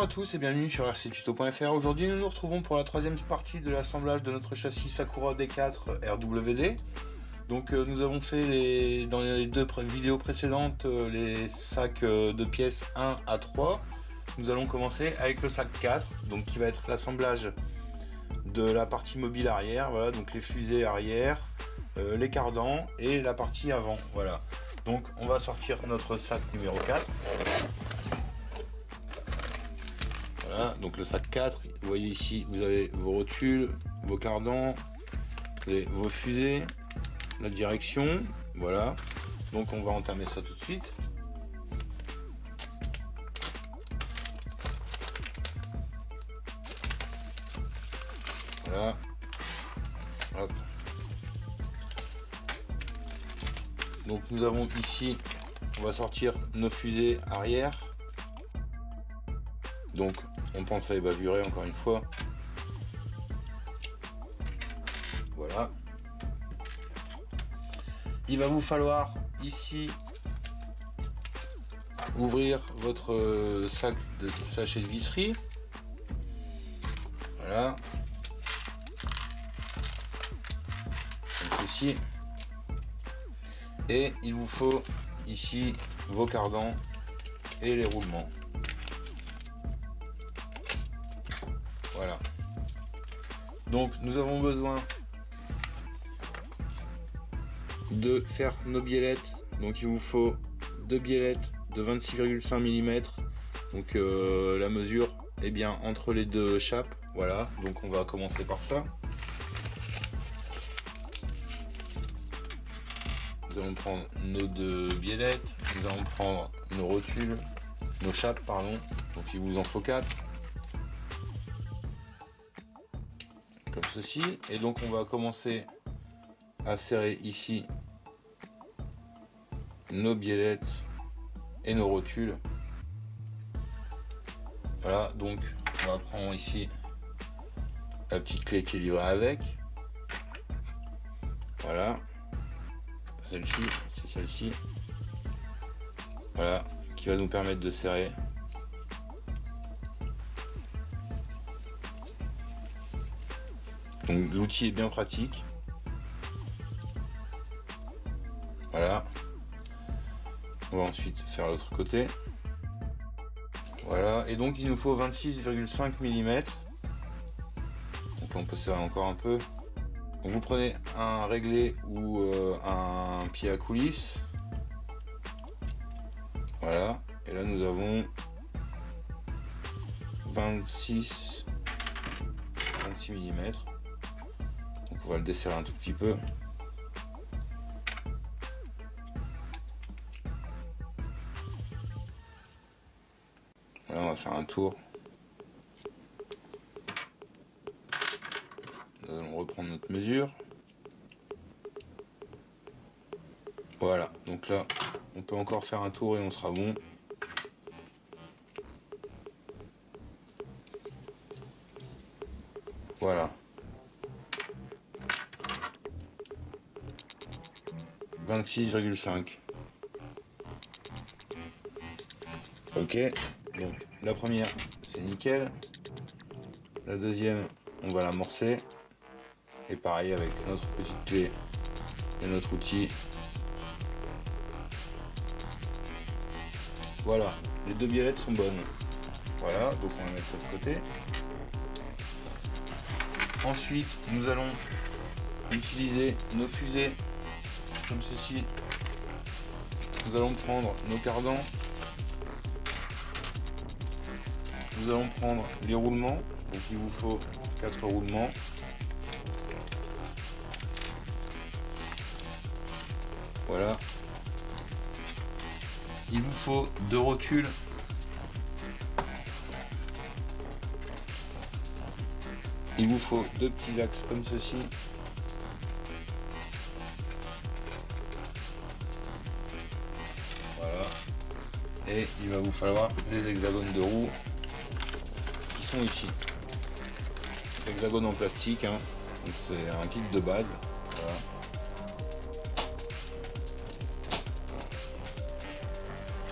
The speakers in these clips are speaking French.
Bonjour à tous et bienvenue sur rctuto.fr. Aujourd'hui nous nous retrouvons pour la troisième partie de l'assemblage de notre châssis Sakura D4 RWD. Donc nous avons fait dans les deux vidéos précédentes les sacs de pièces 1 à 3. Nous allons commencer avec le sac 4, donc qui va être l'assemblage de la partie mobile arrière, voilà, donc les fusées arrière, les cardans et la partie avant, voilà. Donc on va sortir notre sac numéro 4. Voilà, donc le sac 4, vous voyez ici, vous avez vos rotules, vos cardans, vos fusées, la direction, voilà. Donc on va entamer ça tout de suite. Voilà. Hop. Donc nous avons ici, on va sortir nos fusées arrière. Donc on pense à les bavurer encore une fois. Voilà. Il va vous falloir ici ouvrir votre sac de sachet de visserie. Voilà. Comme ceci. Et il vous faut ici vos cardans et les roulements. Voilà. Donc nous avons besoin de faire nos biellettes. Donc il vous faut deux biellettes de 26,5 mm. Donc la mesure est bien entre les deux chapes. Voilà. Donc on va commencer par ça. Nous allons prendre nos deux biellettes. Nous allons prendre nos rotules, nos chapes, pardon. Donc il vous en faut 4. Comme ceci, et donc on va commencer à serrer ici nos biellettes et nos rotules. Voilà, donc on va prendre ici la petite clé qui est livrée avec. Voilà, celle-ci, c'est celle-ci. Voilà, qui va nous permettre de serrer. Donc l'outil est bien pratique. Voilà. On va ensuite faire l'autre côté. Voilà. Et donc il nous faut 26,5 mm. Donc on peut serrer encore un peu. Donc vous prenez un réglé ou un pied à coulisse. Voilà. Et là nous avons 26 mm. On va le desserrer un tout petit peu. Voilà, on va faire un tour. Nous allons reprendre notre mesure. Voilà, donc là, on peut encore faire un tour et on sera bon. Voilà. 26,5. Ok, donc la première c'est nickel, la deuxième on va l'amorcer et pareil avec notre petite clé et notre outil. Voilà, les deux biellettes sont bonnes. Voilà, donc on va mettre ça de côté. Ensuite nous allons utiliser nos fusées comme ceci. Nous allons prendre nos cardans, nous allons prendre les roulements, donc il vous faut 4 roulements. Voilà. Il vous faut 2 rotules. Il vous faut 2 petits axes comme ceci. Voilà. Et il va vous falloir les hexagones de roue qui sont ici. Hexagones en plastique, hein. Donc c'est un kit de base. Voilà.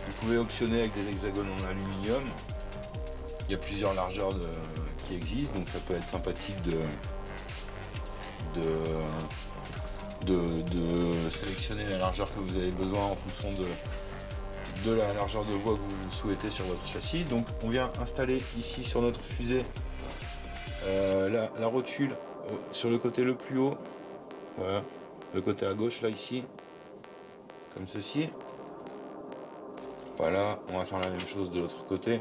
Vous pouvez optionner avec des hexagones en aluminium. il y a plusieurs largeurs qui existent, donc ça peut être sympathique de sélectionner la largeur que vous avez besoin en fonction de la largeur de voie que vous souhaitez sur votre châssis. Donc on vient installer ici sur notre fusée la rotule sur le côté le plus haut, voilà, le côté à gauche là ici, comme ceci. Voilà, on va faire la même chose de l'autre côté.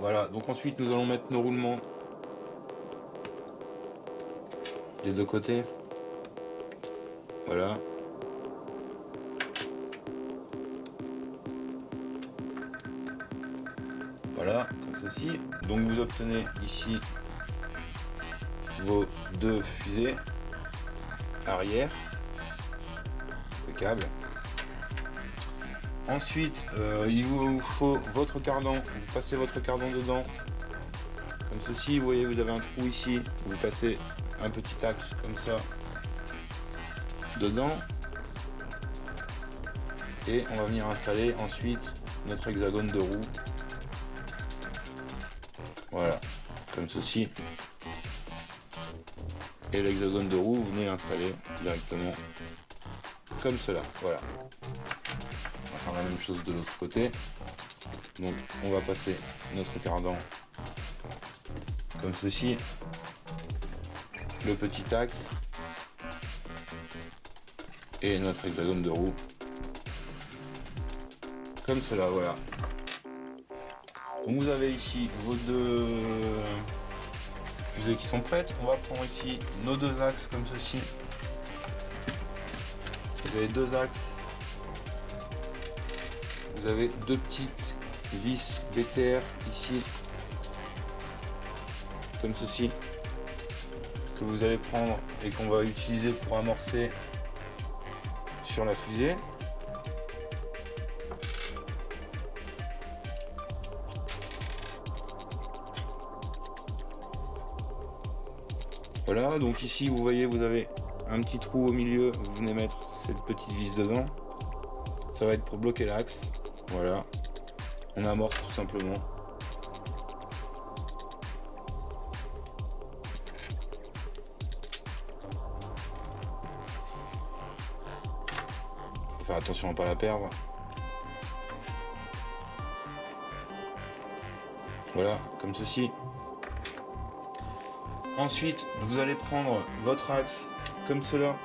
Voilà, donc ensuite nous allons mettre nos roulements des deux côtés. Voilà. Voilà, comme ceci. Donc vous obtenez ici vos deux fusées arrière, le câble. Ensuite, il vous faut votre cardan. Vous passez votre cardan dedans, comme ceci. Vous voyez, vous avez un trou ici. Vous passez un petit axe comme ça dedans. Et on va venir installer ensuite notre hexagone de roue. Voilà, comme ceci. Et l'hexagone de roue, vous venez l'installer directement comme cela. Voilà. On va faire la même chose de l'autre côté. Donc on va passer notre cardan comme ceci. Le petit axe. Et notre hexagone de roue. Comme cela, voilà. Donc vous avez ici vos deux fusées qui sont prêtes. On va prendre ici nos deux axes comme ceci. Vous avez deux axes. Vous avez deux petites vis BTR ici. Comme ceci. Que vous allez prendre et qu'on va utiliser pour amorcer sur la fusée. Voilà, donc ici vous voyez, vous avez un petit trou au milieu, vous venez mettre cette petite vis dedans. Ça va être pour bloquer l'axe. Voilà, on amorce tout simplement. Faut faire attention à ne pas la perdre. Voilà, comme ceci. Ensuite, vous allez prendre votre axe comme cela.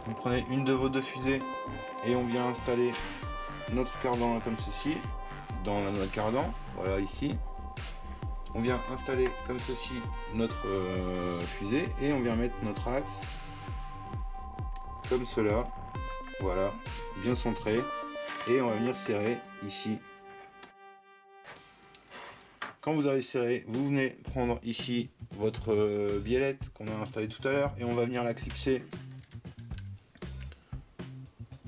Vous prenez une de vos deux fusées et on vient installer notre cardan comme ceci dans notre cardan. Voilà, ici. On vient installer comme ceci notre fusée et on vient mettre notre axe comme cela. Voilà, bien centré. Et on va venir serrer ici. Quand vous avez serré, vous venez prendre ici votre biellette qu'on a installée tout à l'heure et on va venir la clipser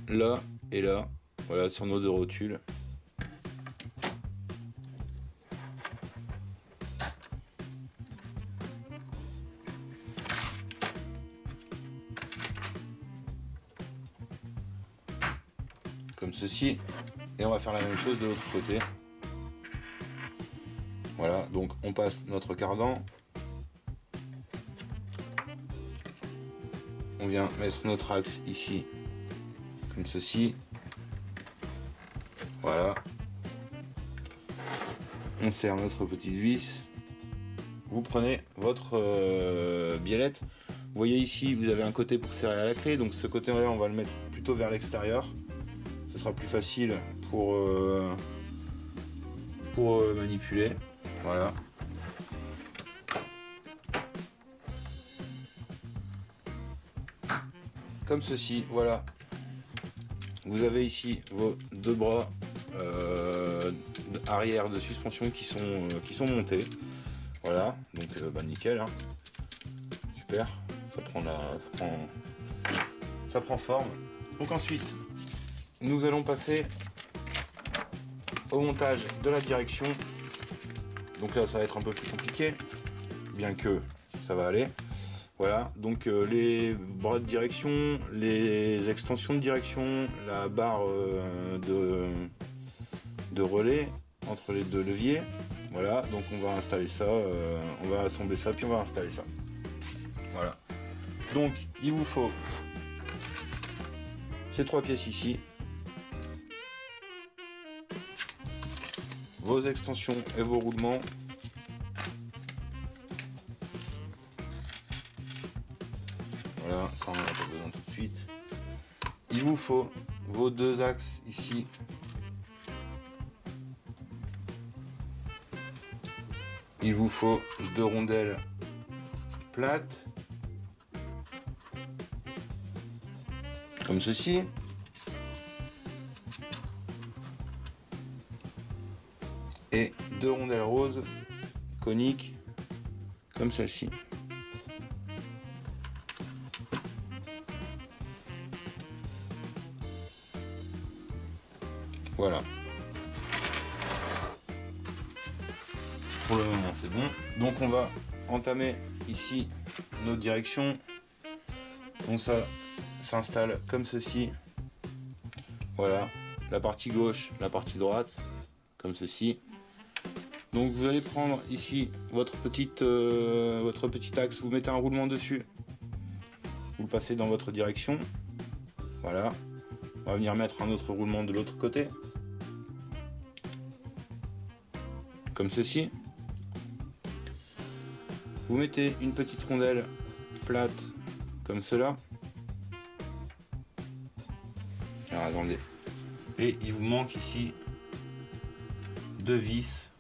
là et là, voilà, sur nos deux rotules. Comme ceci. Et on va faire la même chose de l'autre côté. Voilà, donc on passe notre cardan. On vient mettre notre axe ici, comme ceci. Voilà. On serre notre petite vis. Vous prenez votre biellette. Vous voyez ici, vous avez un côté pour serrer à la clé. Donc ce côté-là, on va le mettre plutôt vers l'extérieur. Ce sera plus facile pour manipuler. Voilà. Comme ceci, voilà. Vous avez ici vos deux bras arrière de suspension qui sont montés. Voilà, donc nickel. Hein. Super, ça prend forme. Donc ensuite, nous allons passer au montage de la direction. Donc là ça va être un peu plus compliqué, bien que ça va aller. Voilà, donc les bras de direction, les extensions de direction, la barre de relais entre les deux leviers. Voilà, donc on va installer ça, on va assembler ça, puis on va installer ça. Voilà. Donc il vous faut ces 3 pièces ici, vos extensions et vos roulements. Voilà, ça on n'en a pas besoin tout de suite. Il vous faut vos 2 axes ici. Il vous faut 2 rondelles plates, comme ceci. Et 2 rondelles roses coniques, comme celle-ci. Voilà. Pour le moment c'est bon. Donc on va entamer ici notre direction. Donc ça s'installe comme ceci. Voilà. La partie gauche, la partie droite, comme ceci. Donc vous allez prendre ici votre petit axe, vous mettez un roulement dessus. Vous le passez dans votre direction. Voilà. On va venir mettre un autre roulement de l'autre côté. Comme ceci. Vous mettez une petite rondelle plate comme cela. Alors, attendez. Et il vous manque ici 2 vis.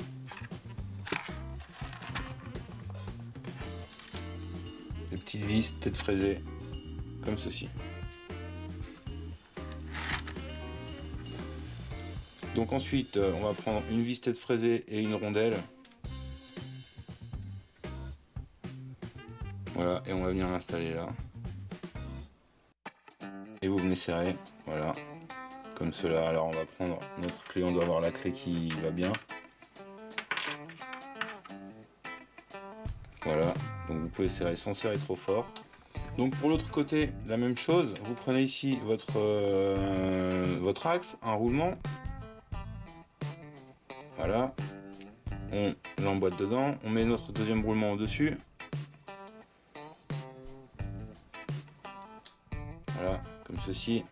Des petites vis tête fraisée comme ceci. Donc ensuite on va prendre une vis tête fraisée et une rondelle. Voilà, et on va venir l'installer là. Et vous venez serrer, voilà, comme cela. Alors on va prendre notre clé, on doit avoir la clé qui va bien. Voilà, donc vous pouvez serrer sans serrer trop fort. Donc pour l'autre côté, la même chose, vous prenez ici votre axe, un roulement. Voilà, on l'emboîte dedans, on met notre deuxième roulement au-dessus. Voilà, comme ceci.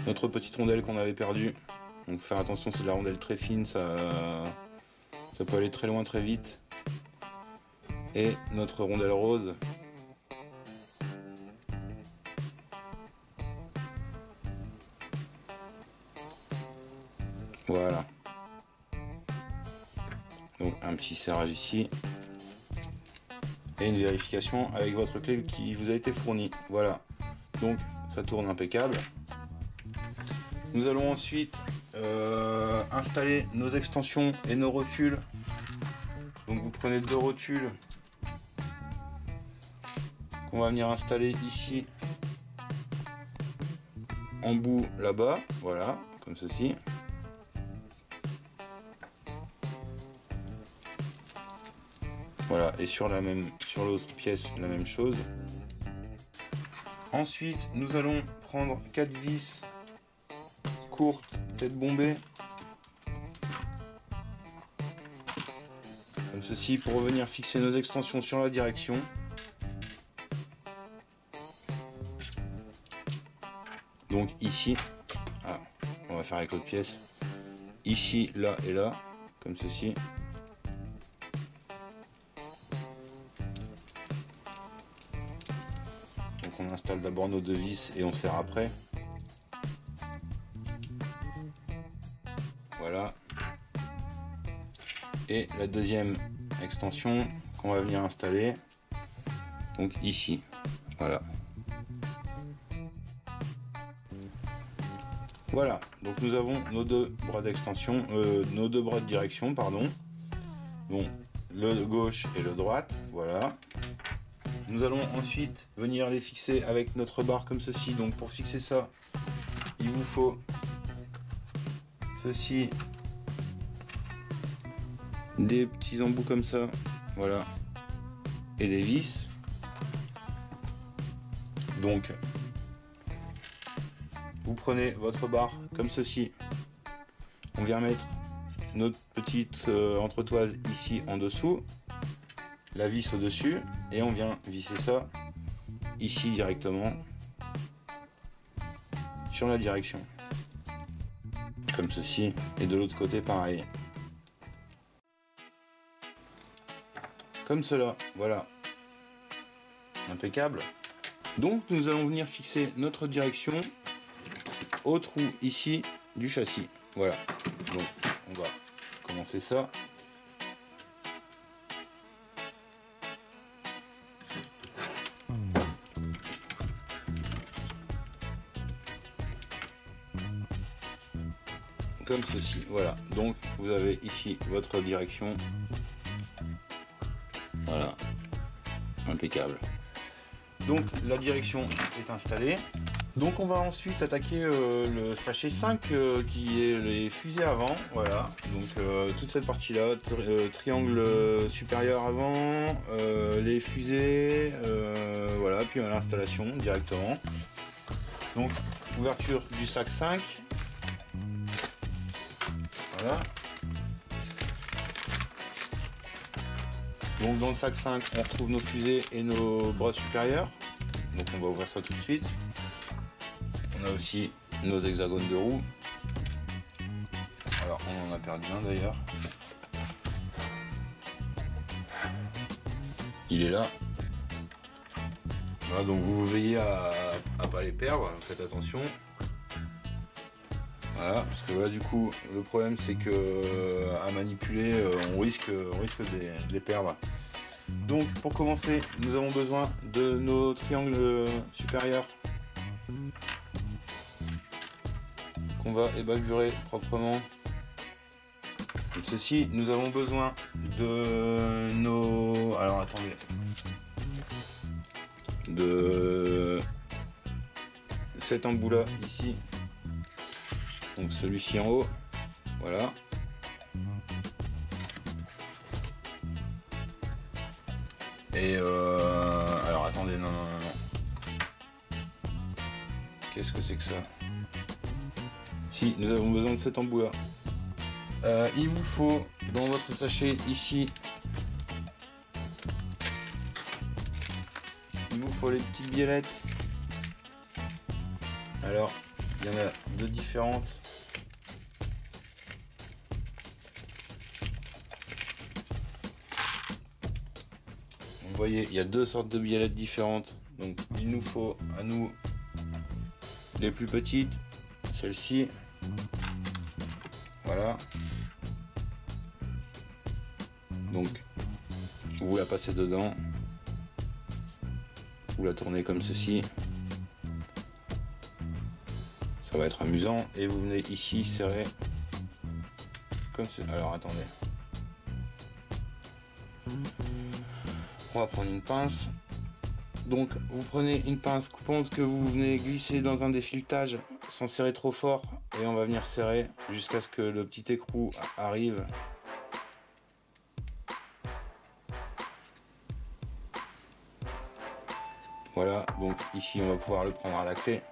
Notre petite rondelle qu'on avait perdue. Donc faire attention, c'est de la rondelle très fine, ça peut aller très loin très vite. Et notre rondelle rose. Voilà. Donc un petit serrage ici. Et une vérification avec votre clé qui vous a été fournie. Voilà. Donc ça tourne impeccable. Nous allons ensuite installer nos extensions et nos rotules. Donc vous prenez 2 rotules qu'on va venir installer ici en bout là-bas. Voilà, comme ceci. Voilà, et sur l'autre pièce, la même chose. Ensuite, nous allons prendre 4 vis courtes, tête bombée. Comme ceci, pour revenir fixer nos extensions sur la direction. Donc ici, on va faire avec l'autre pièce. Ici, là et là, comme ceci. On installe d'abord nos 2 vis et on serre après. Voilà. Et la deuxième extension qu'on va venir installer, donc ici. Voilà. Voilà. Donc nous avons nos 2 bras d'extension, nos 2 bras de direction, pardon. Bon, le gauche et le droite. Voilà. Nous allons ensuite venir les fixer avec notre barre comme ceci. Donc pour fixer ça, il vous faut ceci, des petits embouts comme ça, voilà, et des vis. Donc vous prenez votre barre comme ceci, on vient mettre notre petite entretoise ici en dessous, la vis au dessus, et on vient visser ça ici directement sur la direction, comme ceci, et de l'autre côté pareil, comme cela. Voilà, impeccable. Donc nous allons venir fixer notre direction au trou ici du châssis. Voilà, donc on va commencer ça. Comme ceci, voilà. Donc vous avez ici votre direction. Voilà, impeccable. Donc la direction est installée. Donc on va ensuite attaquer le sachet 5 qui est les fusées avant. Voilà, donc toute cette partie là, triangle supérieur avant, les fusées, voilà, puis l'installation directement. Donc ouverture du sac 5. Voilà. Donc dans le sac 5, on retrouve nos fusées et nos brosses supérieures. Donc on va ouvrir ça tout de suite. On a aussi nos hexagones de roues. Alors on en a perdu un d'ailleurs. Il est là. Voilà, donc vous veillez à pas les perdre, faites attention. Voilà, parce que là du coup le problème c'est que à manipuler on risque de les perdre. Donc pour commencer nous avons besoin de nos triangles supérieurs qu'on va ébagurer proprement comme ceci. Nous avons besoin de nos... alors attendez, de cet embout là ici. Donc celui-ci en haut, voilà. Et alors attendez, non. Qu'est-ce que c'est que ça? Si, nous avons besoin de cet embout là. Il vous faut dans votre sachet ici, il vous faut les petites biellettes. Alors, il y en a deux différentes. Vous voyez, il y a deux sortes de biellettes différentes. Donc il nous faut à nous les plus petites, celle-ci. Voilà. Donc vous la passez dedans. Vous la tournez comme ceci. Ça va être amusant. Et vous venez ici serrer comme ceci. Alors attendez. On va prendre une pince. Donc vous prenez une pince coupante que vous venez glisser dans un défiletage sans serrer trop fort, et on va venir serrer jusqu'à ce que le petit écrou arrive. Voilà, donc ici on va pouvoir le prendre à la clé.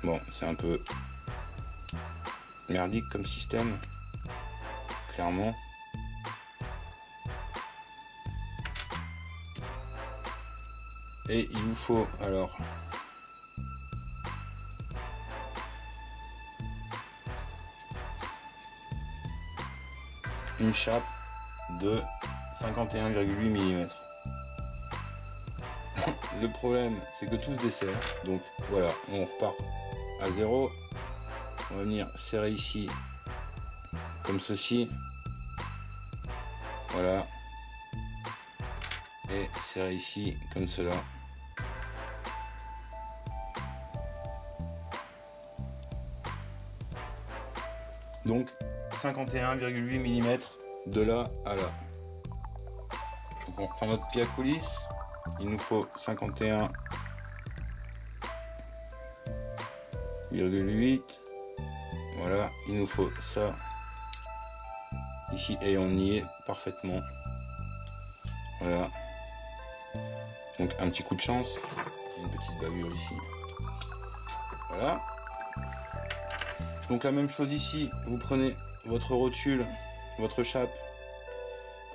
Bon, c'est un peu merdique comme système, clairement. Et il vous faut alors une chape de 51,8 mm. Le problème c'est que tout se dessert, donc voilà, on repart à zéro. On va venir serrer ici comme ceci, voilà, et serrer ici comme cela. Donc 51,8 mm de là à là. Donc on reprend notre pied à coulisse, il nous faut 51,8. Voilà, il nous faut ça ici et on y est parfaitement. Voilà. Donc un petit coup de chance, une petite bavure ici. Voilà. Donc la même chose ici, vous prenez votre rotule, votre chape,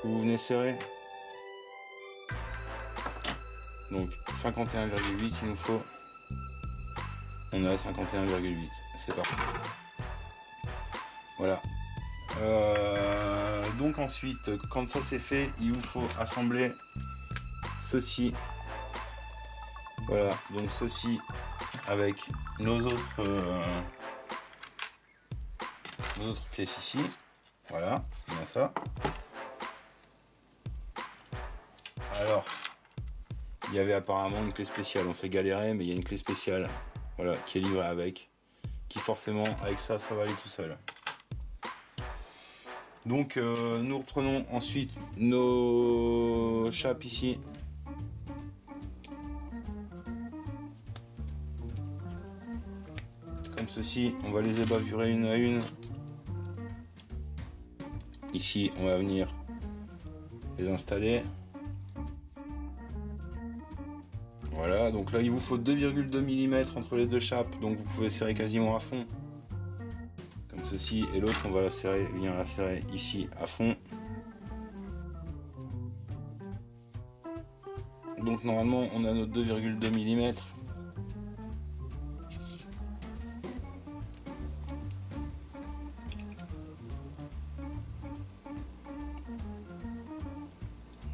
que vous venez serrer. Donc 51,8 il nous faut. On est à 51,8. C'est parti. Voilà. Donc ensuite, quand ça c'est fait, il vous faut assembler ceci. Voilà, donc ceci avec nos autres pièces ici. Voilà, bien ça. Alors, il y avait apparemment une clé spéciale. On s'est galéré, mais il y a une clé spéciale, voilà, qui est livrée avec, qui forcément avec ça, ça va aller tout seul. Donc nous reprenons ensuite nos chapes ici. Comme ceci, on va les ébavurer une à une. Ici, on va venir les installer. Voilà, donc là il vous faut 2,2 mm entre les deux chapes, donc vous pouvez serrer quasiment à fond. Comme ceci, et l'autre on va la serrer, venir la serrer ici à fond. Donc normalement on a nos 2,2 mm.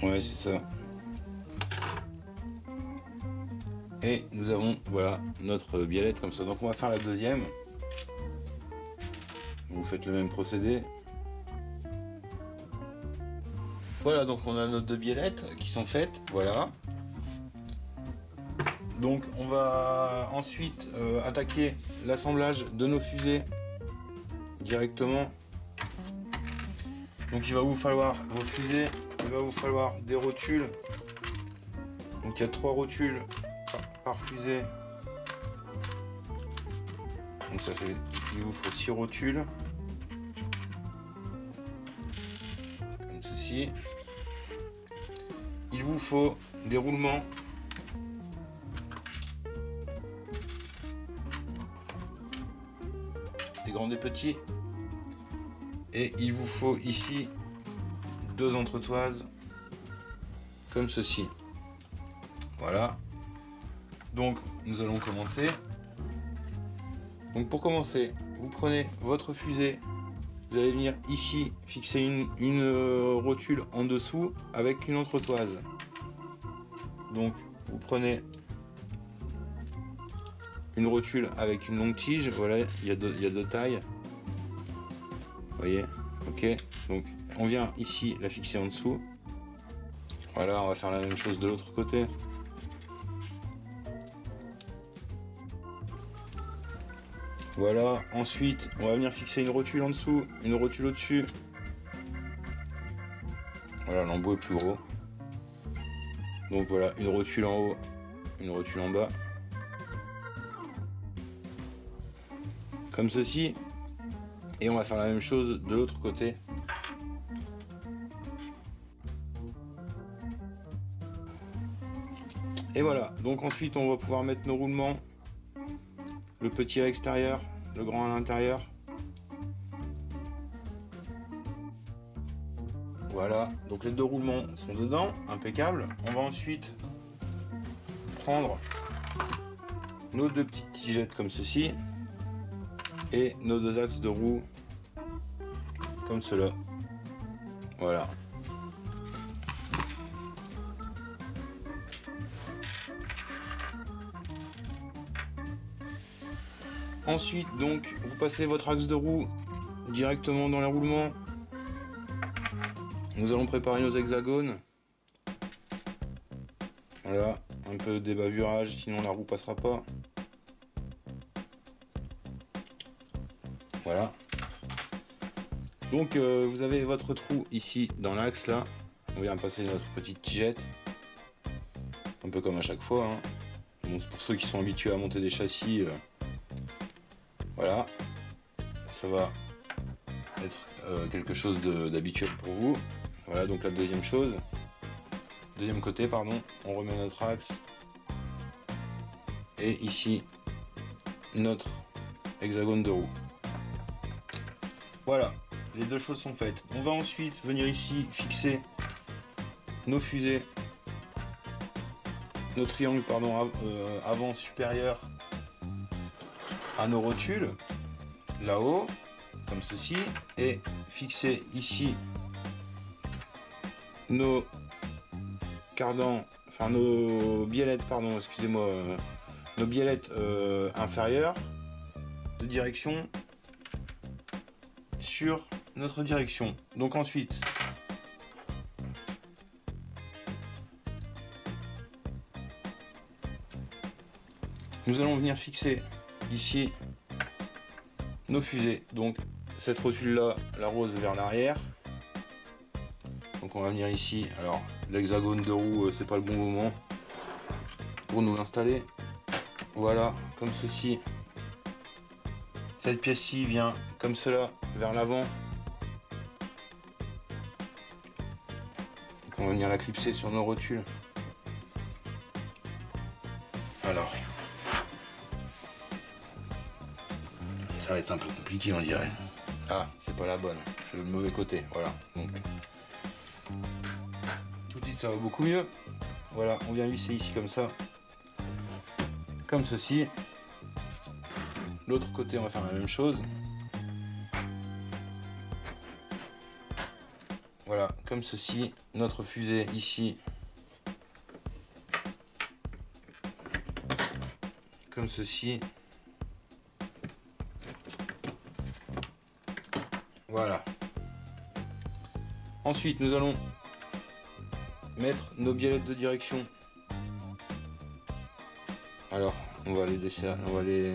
Ouais, c'est ça. Et nous avons, voilà, notre biellette comme ça. Donc on va faire la deuxième. Vous faites le même procédé. Voilà, donc on a nos deux biellettes qui sont faites. Voilà. Donc on va ensuite attaquer l'assemblage de nos fusées directement. Donc il va vous falloir vos fusées, il va vous falloir des rotules. Donc il y a 3 rotules par fusée. Donc ça fait, il vous faut 6 rotules. Comme ceci. Il vous faut des roulements. Des grands, des petits. Et il vous faut ici 2 entretoises comme ceci. Voilà. Donc nous allons commencer. Donc pour commencer, vous prenez votre fusée, vous allez venir ici fixer une rotule en dessous avec une entretoise. Donc vous prenez une rotule avec une longue tige, voilà, il y a deux tailles. Vous voyez, ok. Donc on vient ici la fixer en dessous. Voilà, on va faire la même chose de l'autre côté. Voilà, ensuite on va venir fixer une rotule en dessous, une rotule au-dessus. Voilà, l'embout est plus gros. Donc voilà, une rotule en haut, une rotule en bas. Comme ceci. Et on va faire la même chose de l'autre côté. Et voilà, donc ensuite on va pouvoir mettre nos roulements. Le petit à l'extérieur, le grand à l'intérieur. Voilà, donc les 2 roulements sont dedans, impeccable. On va ensuite prendre nos 2 petites tigettes comme ceci et nos 2 axes de roue comme cela. Voilà. Ensuite, donc, vous passez votre axe de roue directement dans les roulements. Nous allons préparer nos hexagones. Voilà, un peu d'ébavurage, sinon la roue passera pas. Voilà. Donc, vous avez votre trou ici dans l'axe là. On vient passer notre petite tigette. Un peu comme à chaque fois. Hein. Bon, pour ceux qui sont habitués à monter des châssis. Voilà, ça va être quelque chose d'habituel pour vous. Voilà, donc la deuxième chose, deuxième côté, pardon, on remet notre axe. Et ici, notre hexagone de roue. Voilà, les deux choses sont faites. On va ensuite venir ici fixer nos fusées, nos triangles, pardon, avant supérieur à nos rotules, là-haut, comme ceci, et fixer ici nos cardans, enfin nos biellettes, pardon, excusez-moi, nos biellettes inférieures de direction sur notre direction. Donc ensuite, nous allons venir fixer ici nos fusées. Donc cette rotule là, la rose vers l'arrière. Donc on va venir ici. Alors l'hexagone de roue, c'est pas le bon moment pour nous l'installer. Voilà, comme ceci. Cette pièce-ci vient comme cela vers l'avant. Donc on va venir la clipser sur nos rotules. Alors, ça va être un peu compliqué, on dirait. Ah, c'est pas la bonne, c'est le mauvais côté. Voilà. Donc, tout de suite, ça va beaucoup mieux. Voilà, on vient visser ici comme ça, comme ceci. L'autre côté, on va faire la même chose. Voilà, comme ceci. Notre fusée ici, comme ceci. Voilà. Ensuite, nous allons mettre nos biellettes de direction. Alors, on va les desserrer, on va les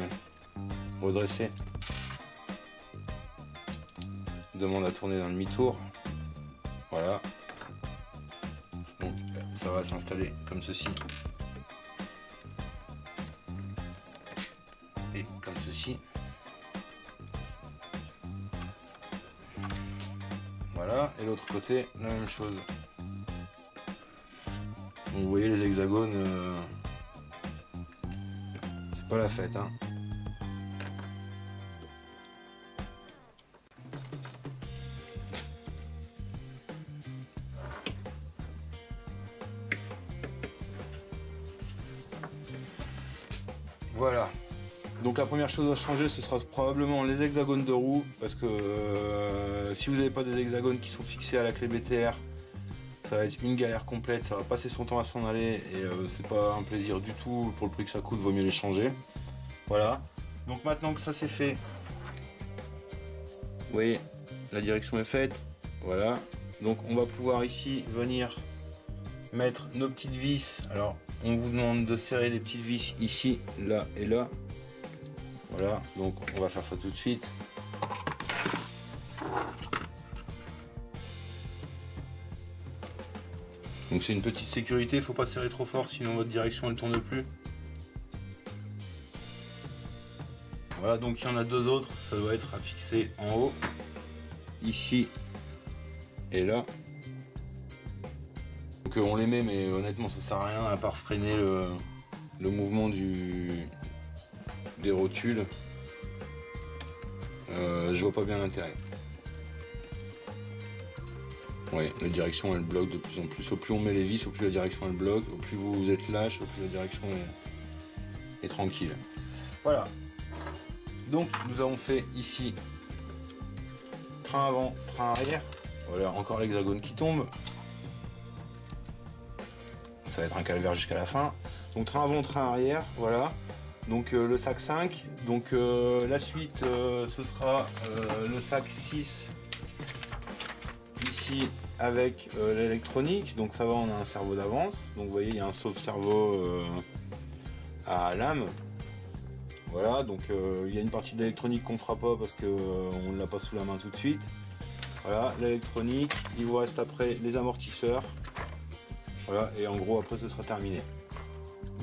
redresser. Demande à tourner dans le demi-tour. Voilà. Donc, ça va s'installer comme ceci. Et comme ceci. Voilà, et l'autre côté, la même chose. Donc vous voyez les hexagones, c'est pas la fête, hein. Voilà. Donc la première chose à changer, ce sera probablement les hexagones de roue, parce que si vous n'avez pas des hexagones qui sont fixés à la clé BTR, ça va être une galère complète, ça va passer son temps à s'en aller, et c'est pas un plaisir du tout. Pour le prix que ça coûte, vaut mieux les changer. Voilà. Donc maintenant que ça c'est fait, vous voyez, la direction est faite. Voilà. Donc on va pouvoir ici venir mettre nos petites vis. Alors on vous demande de serrer des petites vis ici, là et là. Voilà, donc on va faire ça tout de suite. Donc c'est une petite sécurité, il ne faut pas serrer trop fort, sinon votre direction elle tourne plus. Voilà, donc il y en a deux autres, ça doit être à fixer en haut, ici et là. Donc on les met, mais honnêtement ça sert à rien à part freiner le mouvement des rotules. Je vois pas bien l'intérêt. Ouais, la direction elle bloque de plus en plus. Au plus on met les vis, au plus la direction elle bloque. Au plus vous êtes lâche, au plus la direction est tranquille. Voilà. Donc nous avons fait ici train avant, train arrière. Voilà, encore l'hexagone qui tombe. Ça va être un calvaire jusqu'à la fin. Donc train avant, train arrière, voilà. Donc le sac 5. Donc la suite, ce sera le sac 6. Ici avec l'électronique. Donc ça va, on a un cerveau d'avance. Donc vous voyez, il y a un sauve-cerveau à lame. Voilà, donc il y a une partie de l'électronique qu'on fera pas parce qu'on ne l'a pas sous la main tout de suite. Voilà, l'électronique. Il vous reste après les amortisseurs. Voilà, et en gros après ce sera terminé.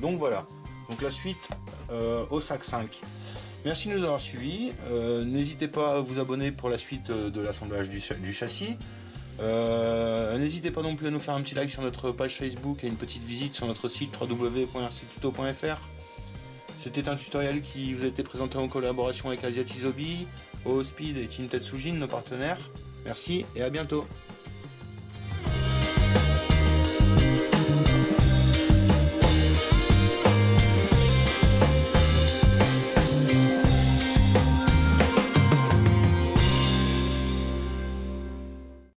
Donc voilà, donc la suite au sac 5. Merci de nous avoir suivis. N'hésitez pas à vous abonner pour la suite de l'assemblage du châssis. N'hésitez pas non plus à nous faire un petit like sur notre page Facebook et une petite visite sur notre site www.rctuto.fr. C'était un tutoriel qui vous a été présenté en collaboration avec Asiatizobi, OOSpeed et Tintetsujin, nos partenaires. Merci et à bientôt.